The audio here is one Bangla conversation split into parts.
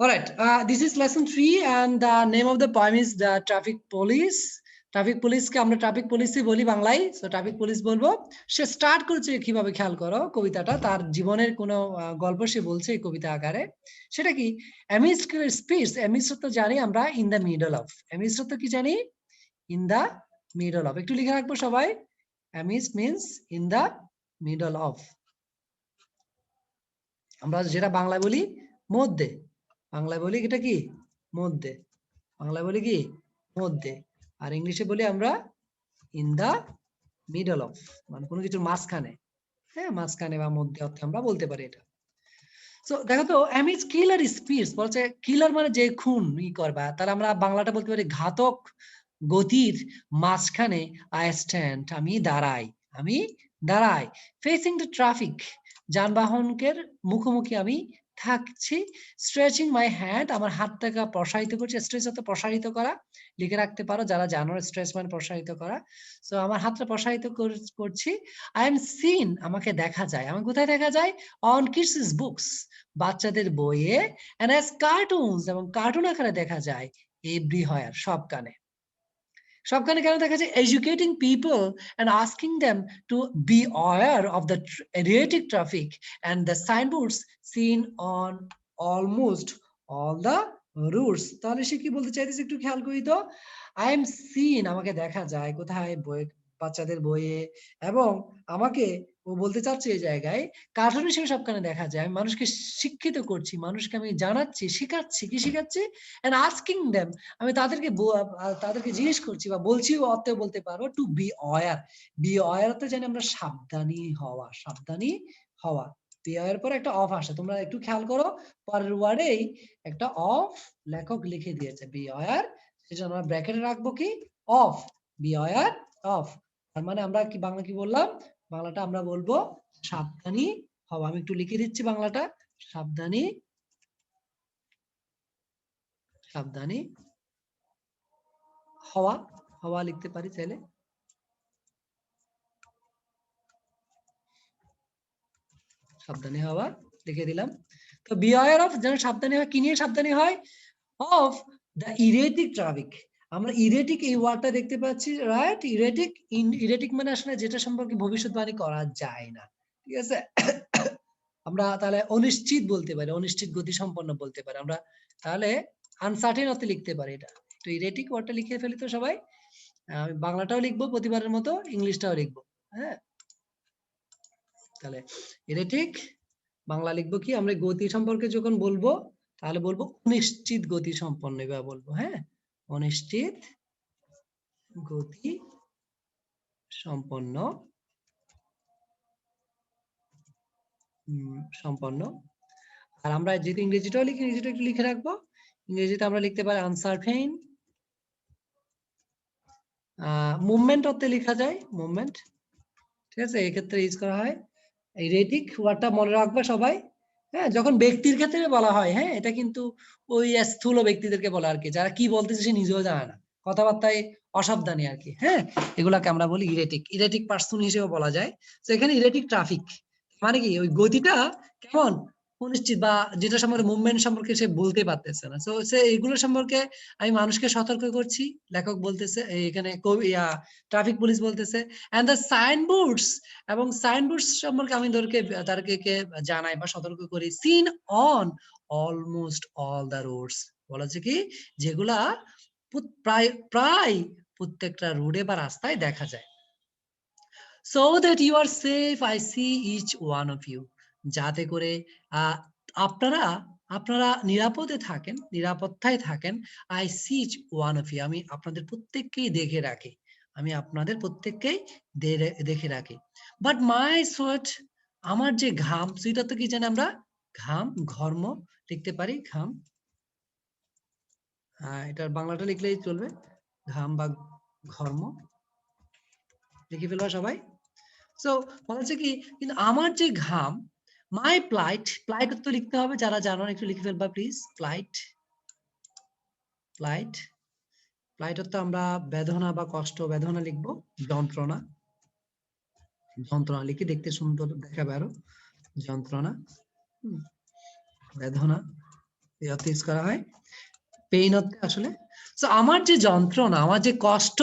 All right, this is lesson 3 and the name of the poem is the Traffic Police. Traffic পুলিশকে আমরা ট্রাফিক পুলিশই বলি বাংলায়, সো ট্রাফিক পুলিশ বলবো। সে স্টার্ট করছে কিভাবে, খেয়াল করো কবিতাটা, তার জীবনের কোনো গল্প সে বলছে এই কবিতা আকারে। সেটা কি? amidst speeds, amidst তো জানি আমরা in the middle of, amidst তো কি জানি? ইন দ্য মিডল অফ, একটু লিখে রাখবো সবাই। amidst means in the middle of, আমরা যেটা বাংলায় বলি মধ্যে, বাংলায় বলি এটা কি মধ্যে, বাংলায় বলি কি মধ্যে, আর ইংলিশে বলি আমরা ইন দা মিডল অফ, মানে কোনো কিছুর মাঝখানে, হ্যাঁ মাঝখানে বা মধ্যে অর্থে আমরা বলতে পারি এটা। সো দেখো তো অ্যামিজ কিলার স্পিডস বলছে, কিলার মানে যে খুন ই করবা, তাহলে আমরা বাংলাটা বলতে পারি ঘাতক গতির মাঝখানে আই স্ট্যান্ড, আমি দাঁড়াই, আমি দাঁড়াই। ফেসিং দ্য ট্রাফিক, যানবাহনকের মুখোমুখি আমি থাকছি। স্ট্রেচিং মাই হ্যান্ড, আমার হাতটাকে প্রসারিত করছি। স্ট্রেচ অর্থ প্রসারিত করা, লিখে রাখতে পারো যারা জানো, স্ট্রেচ মানে প্রসারিত করা। সো আমার হাতটা প্রসারিত করছি। আই এম সিন, আমাকে দেখা যায়, আমাকে কোথায় দেখা যায়? অন কিডস বুকস, বাচ্চাদের বইয়ে। এন্ড অ্যাজ কার্টুনস, এবং কার্টুন আকারে দেখা যায় এভরিহোয়ার, সবখানে। সবখানে কেন দেখা যায়? Educating people and asking them to be aware of the erratic traffic and the signboards seen on almost all the routes. তাহলে সে কি বলতে চাইতেছে একটু খেয়াল করি তো। I am seen, আমাকে দেখা যায় কোথায়? বই, বাচ্চাদের বইয়ে, এবং আমাকে ও বলতে চাচ্ছে এই জায়গায় কার্টুন হিসেবে সবখানে দেখা যায়। আমি মানুষকে শিক্ষিত করছি, মানুষকে আমি জানাচ্ছি, শিখাচ্ছি। কি শিখাচ্ছি? and asking them, আমি তাদেরকে জিজ্ঞেস করছি বা বলছি, অর্থে বলতে পারো to be aware. Be aware অর্থে জানি আমরা সাবধানী হওয়া, সাবধানী হওয়া। বি অয়ার পরে একটা অফ আসে, তোমরা একটু খেয়াল করো, পরের ওয়ার্ডেই একটা অফ লেখক লিখে দিয়েছে, বি অয়ার, সেজন্য আমরা ব্র্যাকেটে রাখবো কি অফ, বি অয়ার অফ। তার মানে আমরা কি বাংলা কি বললাম? বাংলাটা আমরা বলবো সাবধানী হওয়া। আমি একটু লিখে দিচ্ছি বাংলাটা, সাবধানী, সাবধানী হওয়া, হওয়া লিখতে পারি চাইলে। সাবধানী হওয়া লিখে দিলাম। তো বি অয়ার অফ, যেন সাবধানী হয়, কি নিয়ে সাবধানী হয়? Of the erratic traffic. আমরা ইরেটিক এই ওয়ার্ডটা দেখতে পাচ্ছি, রাইট? ইরেটিক, ইরেটিক মানে আসলে যেটা সম্পর্কে ভবিষ্যৎবাণী করা যায় না, ঠিক আছে? আমরা তাহলে অনিশ্চিত বলতে পারি, অনিশ্চিত গতি সম্পন্ন বলতে পারি আমরা, তাহলে আনসার্টেন অর্থে লিখতে পারি এটা। তো ইরেটিক ওয়ার্ডটা লিখে ফেলি তো সবাই। আমি বাংলাটাও লিখবো প্রতিবারের মতো, ইংলিশটাও লিখবো, হ্যাঁ। তাহলে ইরেটিক বাংলা লিখবো কি? আমরা গতি সম্পর্কে যখন বলবো তাহলে বলবো অনিশ্চিত গতি সম্পন্ন, এভাবে বলবো, হ্যাঁ, অনিশ্চিত গতি সম্পন্ন, সম্পন্ন। আর আমরা যেহেতু ইংরেজিটাও লিখি, ইংরেজিটা একটু লিখে রাখবো। ইংরেজিতে আমরা লিখতে পারি আনসার্টেইন। মুভমেন্ট অর্থে লেখা যায়, মুভমেন্ট, ঠিক আছে, এক্ষেত্রে ইউজ করা হয়। এই রেটিক ওয়ার্ডটা মনে রাখবে সবাই, হ্যাঁ। যখন ব্যক্তির ক্ষেত্রে বলা হয়, হ্যাঁ, এটা কিন্তু ওই স্থূল ব্যক্তিদেরকে বলা আর কি, যারা কি বলতেছে সে নিজেও জানে না, কথাবার্তায় অসাবধানী আর কি, হ্যাঁ, এগুলাকে আমরা বলি ইরেটিক, ইরেটিক পার্সন হিসেবে বলা যায়। তো এখানে ইরেটিক ট্রাফিক মানে কি? ওই গতিটা কেমন? অনিশ্চিত, বা যেটা সম্পর্কে মুভমেন্ট সম্পর্কে সে বলতে পারতেছে না। তো সে এগুলো সম্পর্কে আমি মানুষকে সতর্ক করছি, লেখক বলতেছে, এখানে ট্রাফিক পুলিশ বলতেছে। এন্ড দ্য সাইনবোর্ডস, এবং সাইনবোর্ডস সম্পর্কে আমি তাদেরকে জানাই বা সতর্ক করি। Seen on almost all the roads, বলা হচ্ছে কি যেগুলা প্রায় প্রায় প্রত্যেকটা রোডে বা রাস্তায় দেখা যায়। So that you are safe I see each one of you, যাতে করে আপনারা আপনারা নিরাপদে থাকেন, নিরাপত্তায় থাকেন। I see each one of you, আমি আপনাদের প্রত্যেককেই দেখে রাখি, আমি আপনাদের প্রত্যেককেই দেখে রাখি। বাট মাই সোয়েট, আমার যে ঘাম, সেটা তো কি জানি আমরা ঘাম, ঘর্ম লিখতে পারি, ঘাম। এটার বাংলাটা লিখলেই চলবে, ঘাম বা ঘর্ম লিখে ফেলবা সবাই। সো বলছে কি, কিন্তু আমার যে ঘাম, মাই প্লাইট, প্লাইট তো লিখতে হবে, যারা জানো একটু লিখে ফেলবা প্লিজ। প্লাইট, প্লাইট, প্লাইট তো আমরা বেদনা বা কষ্ট, বেদনা লিখবো, যন্ত্রণা, যন্ত্রণা লিখে দেখতে সুন্দর দেখাবে আরো, যন্ত্রণা, বেদনা। এই অর্থে ইউজ করা হয়, পেইন অর্থে আসলে। সো আমার যে যন্ত্রণা, আমার যে কষ্ট,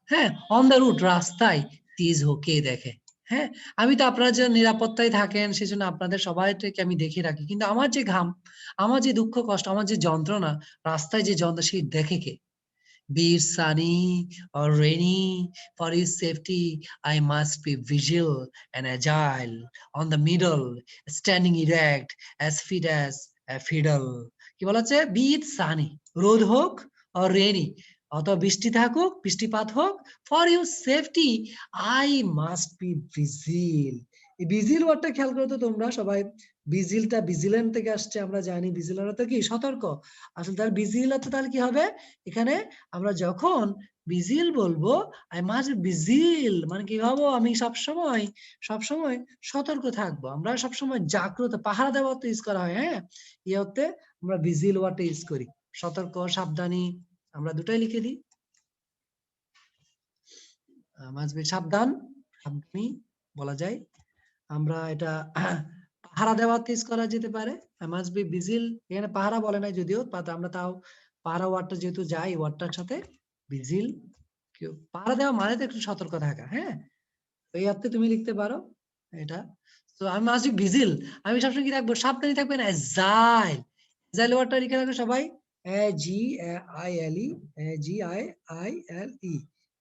হ্যাঁ, অন দ্য রুট, রাস্তায় তিজ হো, কে দেখে? হ্যাঁ, আমি তো আপনারা যে নিরাপত্তায় থাকেন সেজন্য আপনাদের সবাইকে আমি দেখে রাখি, কিন্তু আমার যে ঘাম, আমার যে দুঃখ কষ্ট, আমার যে যন্ত্রণা, রাস্তায় যে যন্ত্রণা, সে দেখে কে? Be it sunny or rainy, for his safety, I must be vigilant and agile, on the middle, standing erect, as fit as a fiddle. কি বলা হচ্ছে? Be it sunny, রোদ হোক, or rainy, অথবা বৃষ্টি থাকুক, বৃষ্টিপাত হোক, for your safety, I must be vigilant. এই ভিজিল ওয়ার্ডটা খেয়াল করো তো তোমরা সবাই। ভিজিলটা ভিজিল্যান্ট থেকে আসছে, আমরা জানি ভিজিল্যান্ট তো কি সতর্ক। আসলে তার ভিজিল তাহলে কি হবে এখানে? আমরা যখন বিজিল বলবো, আই মাস্ট বিজিল মানে কি ভাবো, আমি সবসময় সবসময় সতর্ক থাকবো, আমরা সবসময় জাগ্রত, পাহারা দেওয়া তো ইউজ করা হয়। হ্যাঁ, এই অর্থে আমরা বিজিল ওয়ার্ডটা ইউজ করি। সতর্ক, সাবধানী, আমরা দুটাই লিখে দিই। মাস্ট বি সাবধান, সাবধানী বলা যায়। আমরা এটা পাহারা দেওয়াতে ইউজ করা যেতে পারে। আই মাস্ট বি ভিজিল, এখানে পাহারা বলে নাই যদিও, আমরা তাও পাহারা ওয়ার্ডটা যেহেতু যাই ওয়ার্ডটার সাথে, ভিজিল, পাহারা দেওয়া মানে তো একটু সতর্ক থাকা। হ্যাঁ, এই অর্থে তুমি লিখতে পারো এটা। তো আমি মাস্ট বি ভিজিল, আমি সবসময় কি রাখবো? সাবধানী থাকবেন। এজাইল, এজাইল ওয়ার্ডটা লিখে রাখো সবাই। A G I L E, A G I I L E,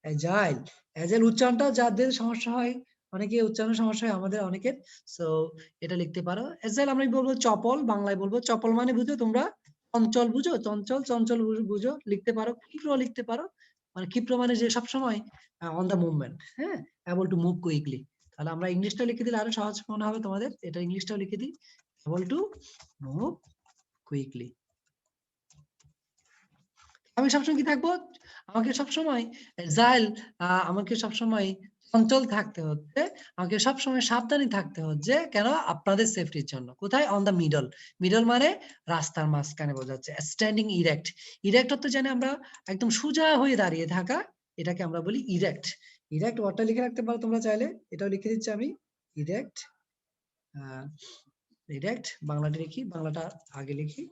agile. Agile উচ্চারণটা যাদের সমস্যা হয়, অনেকে উচ্চারণ সমস্যা হয় আমাদের অনেকের, সো এটা লিখতে পারো। এজাইল আমরা বলবো চপল, বাংলায় বলবো চপল মানে বুঝো তোমরা? চঞ্চল বুঝো? চঞ্চল, চঞ্চল বুঝো, লিখতে পারো। ক্ষিপ্র লিখতে পারো, মানে ক্ষিপ্র মানে যে সবসময় অন দা মুভমেন্ট। হ্যাঁ, able to move quickly। তাহলে আমরা ইংলিশটা লিখে দিলে আরো সহজ মনে হবে তোমাদের। এটা ইংলিশটাও লিখে দিই, able to move quickly। আমি সবসময় কি থাকবো? আমাকে সবসময় জাইল, আমাকে সবসময় চঞ্চল থাকতে হচ্ছে, আমাকে সবসময় সাবধানী থাকতে হচ্ছে। কেন? আপনাদের সেফটির জন্য। কোথায়? On the middle. মিডল মানে রাস্তার মাঝখানে বোঝাচ্ছে। স্ট্যান্ডিং ইরেক্ট, ইরেক্ট অর্থ জানি আমরা একদম সোজা হয়ে দাঁড়িয়ে থাকা, এটাকে আমরা বলি ইরেক্ট। ইরেক্ট ওয়ার্ডটা লিখে রাখতে পারো তোমরা চাইলে, এটাও লিখে দিচ্ছি আমি। ইরেক্ট, ইরেক্ট বাংলাটা লিখি, বাংলাটা আগে লিখি।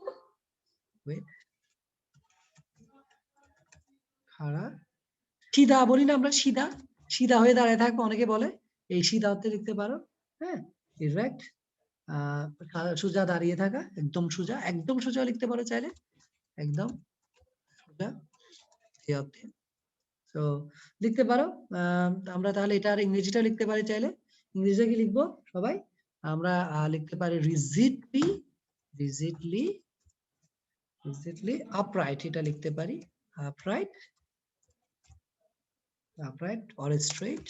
খাড়া, সিধা বলি না আমরা? সিধা, সিধা হয়ে দাঁড়ায় থাকবো অনেকে বলে, এই সিধা অর্থে লিখতে পারো। হ্যাঁ, ইরেক্ট, সোজা দাঁড়িয়ে থাকা, একদম সোজা, একদম সোজা লিখতে পারো চাইলে, একদম সোজা এই অর্থে। তো লিখতে পারো। আমরা তাহলে এটার ইংরেজিটা লিখতে পারি চাইলে। ইংরেজিতে কি লিখবো সবাই? আমরা লিখতে পারি রিজিডলি, রিজিডলি, রিজিডলি আপরাইট, এটা লিখতে পারি। আপরাইট, আপরাইট অর স্ট্রেট,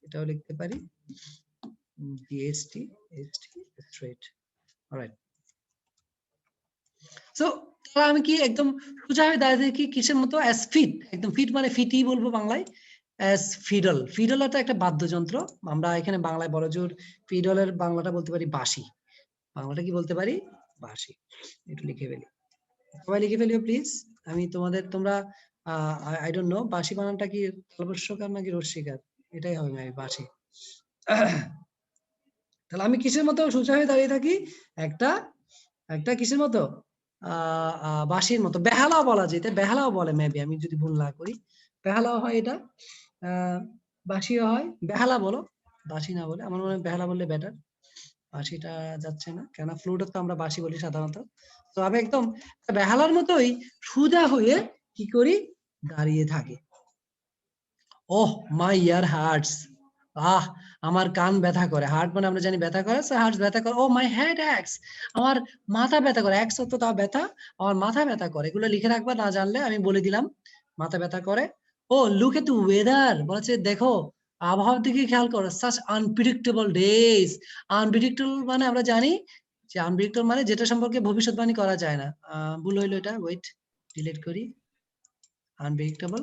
এটাও লিখতে পারি। স্ট্রেট। অলরাইট। সো তাহলে আমি কি একদম সোজা হয়ে দাঁড়িয়ে কি কিসের মতো? অ্যাজ ফিট, একদম ফিট মানে ফিটই বলবো বাংলায়। অ্যাজ ফিডল, ফিডল একটা বাদ্যযন্ত্র। আমরা এখানে বাংলায় বড়জোর ফিডলের বাংলাটা বলতে পারি বাঁশি। বাংলাটা কি বলতে পারি? বাঁশি। একটু লিখে ফেলি, সবাই লিখে ফেলিও প্লিজ। আমি তোমাদের, তোমরা আই ডোন্ট নো বাঁশি বানানটা কি তালবস্যকার নাকি রস্যিকার, এটাই হবে আমি বাঁশি। তাহলে আমি কিসের মতো সোজা হয়ে দাঁড়িয়ে থাকি? একটা, একটা কিসের মতো? বাঁশির মতো। বেহালাও বলা যেতে, বেহালাও বলে মেবি, আমি যদি ভুল না করি বেহালাও হয় এটা। বাঁশিও হয়, বেহালা বলো, বাঁশি না বলে। আমার মনে হয় বেহালা বললে বেটার, বাঁশিটা যাচ্ছে না, কেন ফ্লুটে তো আমরা বাঁশি বলি সাধারণত। তো আমি একদম বেহালার মতোই সোজা হয়ে কি করি? দাঁড়িয়ে থাকি। ওহ মাই ইয়ার হার্টস, আমার কান ব্যথা করে। হার্ট মানে আমরা জানি ব্যথা করে, সো হার্টস ব্যথা করে। ও মাই হেড অ্যাক্স, আমার মাথা ব্যথা করে। অ্যাক্স তো তাও ব্যথা, আমার মাথা ব্যথা করে। এগুলো লিখে রাখবা, না জানলে আমি বলে দিলাম, মাথা ব্যথা করে। ও লুক এট দ্য ওয়েদার, বলেছে দেখো আবহাওয়ার দিকে খেয়াল করো। সাচ আনপ্রেডিক্টেবল ডেজ, আনপ্রেডিক্টেবল মানে আমরা জানি যে আনপ্রেডিক্টেবল মানে যেটা সম্পর্কে ভবিষ্যৎবাণী করা যায় না। ভুল হইলো এটা, ওয়েট ডিলিট করি। আনপ্রেডিক্টেবল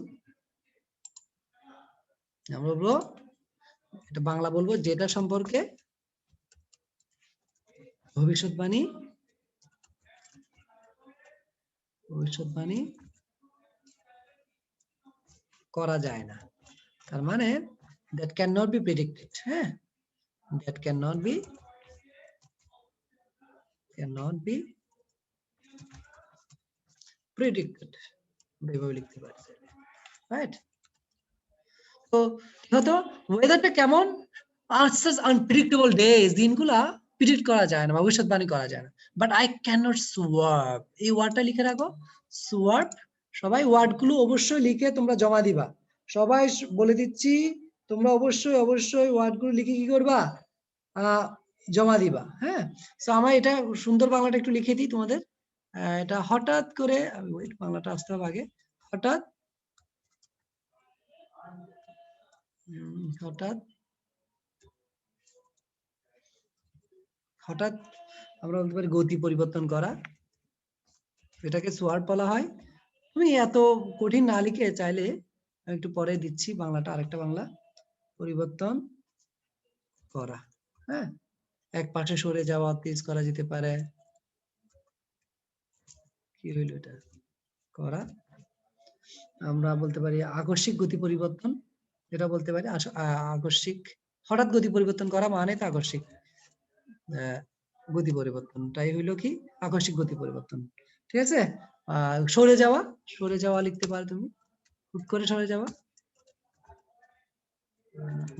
আমরা বলবো, এটা বাংলা বলবো যেটা সম্পর্কে ভবিষ্যৎবাণী, ভবিষ্যৎবাণী করা যায় না। তার মানে that cannot be predicted। হ্যাঁ, that cannot be cannot be predicted, এভাবে লিখতে পারি, রাইট? তো হয়তো ওয়েদারটা কেমন, such unpredictable days, দিনগুলা প্রিডিক্ট করা যায় না, ভবিষ্যৎবাণী করা যায় না। বাট আই ক্যানট সোয়ার্প, এই ওয়ার্ডটা লিখে রাখো, সোয়ার্প। সবাই ওয়ার্ডগুলো অবশ্যই লিখে তোমরা জমা দিবা। সবাই বলে দিচ্ছি, তোমরা অবশ্যই অবশ্যই ওয়ার্ডগুলো লিখে কি করবা, জমা দিবা। হ্যাঁ, তো আমার এটা সুন্দর বাংলাটা একটু লিখে দিই তোমাদের। এটা হঠাৎ করে, ওয়েট, বাংলাটা আসতে হবে আগে। হঠাৎ, হঠাৎ, হঠাৎ আমরা বলতে পারি গতি পরিবর্তন করা, এটাকে সোয়ার্প বলা হয়। আমি এত কঠিন না লিখে চাইলে একটু পরে দিচ্ছি বাংলাটা, আরেকটা বাংলা, পরিবর্তন করা। হ্যাঁ, এক পাশে সরে যাওয়া, তেজ করা যেতে পারে। কি হইলো এটা, করা। আমরা বলতে পারি আকস্মিক গতি পরিবর্তন, এটা বলতে পারি আকস্মিক, হঠাৎ গতি পরিবর্তন করা মানে তো আকস্মিক গতি পরিবর্তনটাই হইলো কি, আকস্মিক গতি পরিবর্তন। ঠিক আছে? সরে যাওয়া, সরে যাওয়া লিখতে পারো তুমি, হুট করে সরে যাওয়া,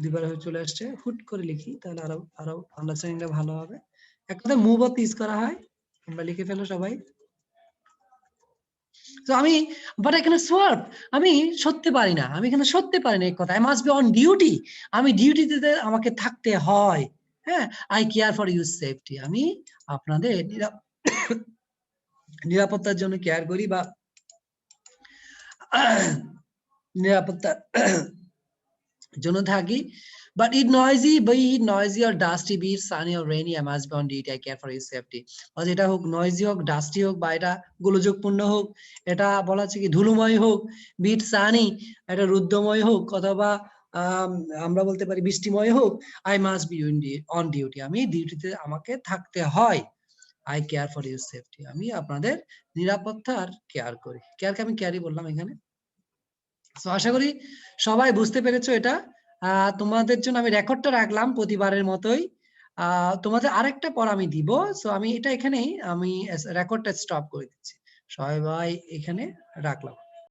দুইবার হয়ে চলে আসছে, হুট করে লিখি তাহলে আরো আরো আন্ডারস্ট্যান্ডিংটা ভালো হবে। এক কথা মুভ অর ইউজ করা হয়, তোমরা লিখে ফেলো সবাই। তো আমি, বাট এখানে সোয়ার্প, আমি সরতে পারি না, আমি এখানে সরতে পারি না, এক কথা। I must be on duty, আমি ডিউটিতে আমাকে থাকতে হয়। হ্যাঁ, eye care for your safety, আমি আপনাদের নিরাপত্তার জন্য কেয়ার করি বা নিরাপত্তার জন্য থাকি। But it noisy, be it noisy or dusty, be it sunny or rainy, I must be on duty, I care for his safety. এটা হোক noisy হোক, dusty হোক, বা এটা গোলযোগপূর্ণ হোক, এটা বলা হচ্ছে কি ধুলোময় হোক, be it sunny, এটা রুদ্রময় হোক, অথবা আমরা বলতে পারি বৃষ্টিময় হোক, I must be on duty, আমি ডিউটিতে আমাকে থাকতে হয়। I care for your safety, আমি আপনাদের নিরাপত্তার কেয়ার করি। কেয়ারকে আমি কেয়ারই বললাম এখানে। তো আশা করি সবাই বুঝতে পেরেছো এটা। তোমাদের জন্য আমি রেকর্ডটা রাখলাম প্রতিবারের মতোই। তোমাদের আরেকটা পড়া আমি দিব, সো আমি এটা এখানেই আমি রেকর্ডটা স্টপ করে দিচ্ছি। সবাই এখানে রাখলাম।